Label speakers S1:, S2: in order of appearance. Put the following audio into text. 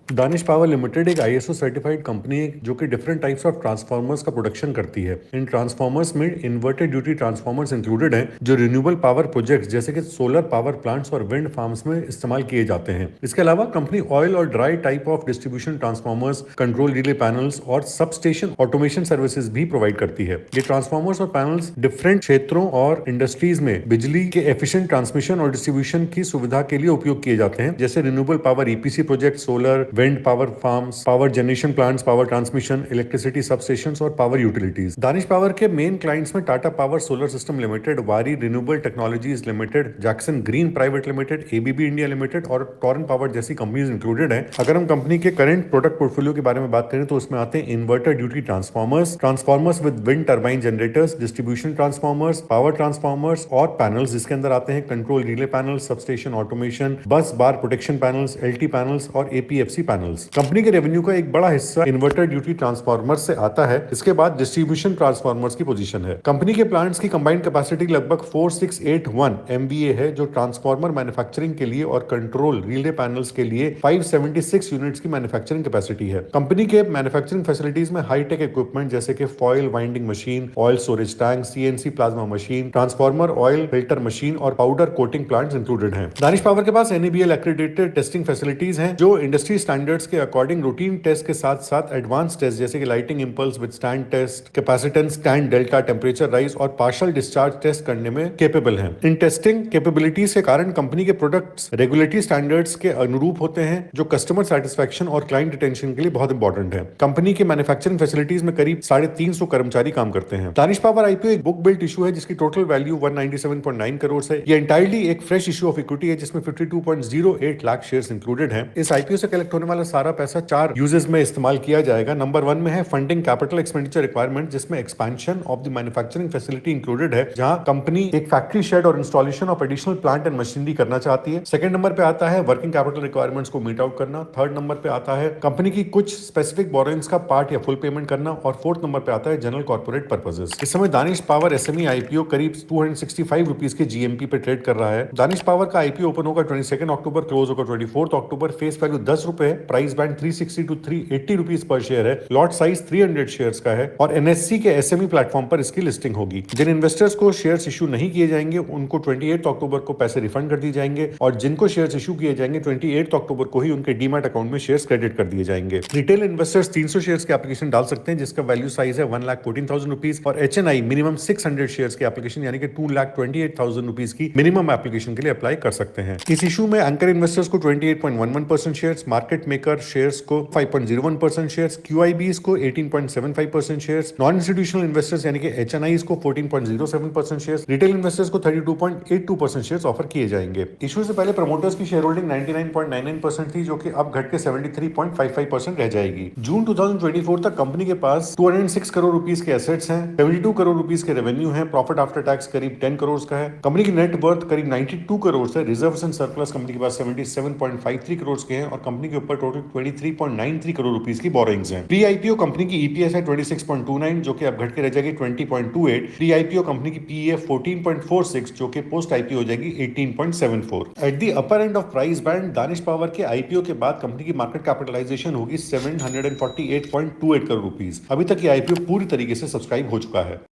S1: Danish power limited एक ISO certified company है जो कि डिफरेंट टाइप्स ऑफ ट्रांसफार्मर्स का प्रोडक्शन करती है। इन ट्रांसफार्मर्स में इन्वर्टेड ड्यूटी ट्रांसफार्मर्स इंक्लूडेड हैं जो रिन्यूएबल पावर प्रोजेक्ट्स जैसे कि सोलर पावर प्लांट्स और विंड फार्म्स में इस्तेमाल किए जाते हैं। इसके अलावा कंपनी ऑयल और dry type of distribution transformers, control relay panels और सब स्टेशन ऑटोमेशन सर्विसेज भी प्रोवाइड करती है। ये ट्रांसफार्मर्स और पैनल्स डिफरेंट क्षेत्रों और इंडस्ट्रीज में बिजली के एफिशिएंट ट्रांसमिशन और डिस्ट्रीब्यूशन की सुविधा के लिए उपयोग किए जाते हैं, जैसे renewable power EPC project, solar, wind power farms, power generation plants, power transmission, electricity substations और पावर यूटिलिटीज। दानिश पावर के मेन क्लाइंट्स में Tata power solar system limited, Waaree renewable technologies limited, Jakson green private limited, ABB India limited और Torrent power जैसी companies included हैं। अगर हम company के current product portfolio के बारे में बात करें तो उसमें आते हैं inverter duty transformers, transformers with wind turbine generators, distribution transformers, power transformers और पैनल्स, जिसके अंदर आते हैं control relay panel, substation automation, बस बार प्रोटेक्शन पैनल्स, एलटी पैनल्स और एपीएफसी पैनल्स। कंपनी के रेवेन्यू का एक बड़ा हिस्सा इन्वर्टर ड्यूटी ट्रांसफार्मर्स से आता है। इसके बाद डिस्ट्रीब्यूशन ट्रांसफार्मर्स की पोजीशन है। कंपनी के प्लांट्स की कंबाइंड कैपेसिटी लगभग 4681 एमवीए है, जो ट्रांसफार्मर मैन्युफैक्चरिंग के लिए और कंट्रोल रिले पैनल्स के लिए 576 यूनिट्स की मैन्युफैक्चरिंग कैपेसिटी है। कंपनी के मैन्युफैक्चरिंग फैसिलिटीज में हाईटेक इक्विपमेंट जैसे कि foil winding machine, oil storage tank, CNC plasma machine, transformer oil filter machine और पाउडर कोटिंग प्लांट्स इंक्लूडेड हैं। दानिश पावर के पास एनएबीएल एक्रेडिटेड टेस्टिंग फैसिलिटीज हैं जो इंडस्ट्री स्टैंडर्ड्स के अकॉर्डिंग रूटीन टेस्ट के साथ साथ एडवांस टेस्ट जैसे कि lighting impulse withstand test, capacitance stand delta, temperature rise और पार्शियल डिस्चार्ज टेस्ट करने में कैपेबल हैं। इन टेस्टिंग कैपेबिलिटीज के कारण कंपनी के प्रोडक्ट्स रेगुलेटरी स्टैंडर्ड्स के अनुरूप होते हैं, जो कस्टमर सेटिस्फेक्शन और क्लाइंट रिटेंशन के लिए बहुत इंपॉर्टेंट है। कंपनी के मैन्युफैक्चरिंग फैसिलिटीज में करीब 350 कर्मचारी काम करते हैं। दानिश पावर आईपीओ एक बुक बिल्ट इशू है जिसकी टोटल वैल्यू 197.9 करोड़ है। ये एंटायरली एक फ्रेश इशू ऑफ इक्विटी है जिसमें 52.08 लाख शेयर्स इंक्लूडेड हैं। इस आईपीओ से कलेक्ट होने वाला सारा पैसा 4 यूजेस में इस्तेमाल किया जाएगा। नंबर 1 में है फंडिंग कैपिटल एक्सपेंडिचर रिक्वायरमेंट, जिसमें expansion of the manufacturing facility included है, जहां कंपनी एक फैक्ट्री शेड और installation of additional plant and machinery करना चाहती है। सेकंड नंबर पे आता है वर्किंग कैपिटल रिक्वायरमेंट्स को मीट आउट करना। थर्ड नंबर पे आता है कंपनी की कुछ स्पेसिफिक बोरोइंग्स का पार्ट या फुल पेमेंट करना और फोर्थ नंबर पे आता है जनरल कॉर्पोरेट पर्पसेस। इस समय दानिश पावर एसएमई आईपीओ करीब 265 रुपीस के जीएमपी पे ट्रेड कर रहा है। दानिश पावर का आईपीओ ओपन होगा 22 अक्टूबर, क्लोज होगा 24 अक्टूबर। फेस वैल्यू 10 रुपए है, प्राइस बैंड 360 टू 380 रुपीस पर शेयर है, लॉट साइज 300 शेयर्स का है और एनएससी के एसएमई प्लेटफॉर्म पर इसकी लिस्टिंग होगी। जिन इन्वेस्टर्स को शेयर्स इशू नहीं किए जाएंगे उनको 28 अक्टूबर को पैसे रिफंड कर दिए जाएंगे और जिनको शेयर्स इशू किए जाएंगे 28 अक्टूबर को ही उनके डीमैट अकाउंट में शेयर्स क्रेडिट कर दिए जाएंगे। रिटेल इन्वेस्टर्स 300 शेयर्स के एप्लीकेशन डाल सकते हैं जिसका वैल्यू साइज है 1,14,000 रुपीज और एचएनआई मिनिमम 600 शेयर्स के एप्लीकेशन यानी कि 2,28,000 रुपीज की मिनिमम एप्लीकेशन के लिए अप्लाई कर सकते हैं। इस इशू में एंकर इन्वेस्टर्स को 28.11% शेयर्स, मार्केट मेकर शेयर्स को 5.01% शेयर्स, क्यूआईबीज को 18.75% शेयर्स, नॉन इंस्टीट्यूशनल इन्वेस्टर्स यानी कि एचएनआईज को 14.07% शेयर्स, रिटेल इन्वेस्टर्स को 32.82% शेयर्स ऑफर किए जाएंगे। इशू से पहले प्रमोटर्स की शेयर होल्डिंग 99.99% थी जो कि अब घट के 73.55% रह जाएगी। जून 2024 तक कंपनी के पास 206 करोड़ रुपीस के एसेट्स हैं, 72 करोड़ रुपीस के रेवेन्यू है, प्रॉफिट आफ्टर टैक्स करीब 10 करोड़ का है। कंपनी की नेट वर्थ करीब 92 करोड़ है, रिजर्व्स एंड सरप्लस कंपनी के पास 77.53 करोड़ के हैं और कंपनी के ऊपर टोटल 23.93 करोड़ रुपीस की बोरोइंग्स हैं। प्री आईपीओ कंपनी की ईपीएस है 26.29 जो कि अब घट के रह जाएगी 20.28। प्री आईपीओ कंपनी की पीई 14.46 जो कि पोस्ट आईपीओ हो जाएगी 18.74। At the upper end of price band Danish power के आईपीओ के बाद कंपनी की मार्केट कैपिटलाइजेशन होगी 748.28 करोड़ रुपीस। अभी तक ये आईपीओ पूरी तरीके से सब्सक्राइब हो चुका है।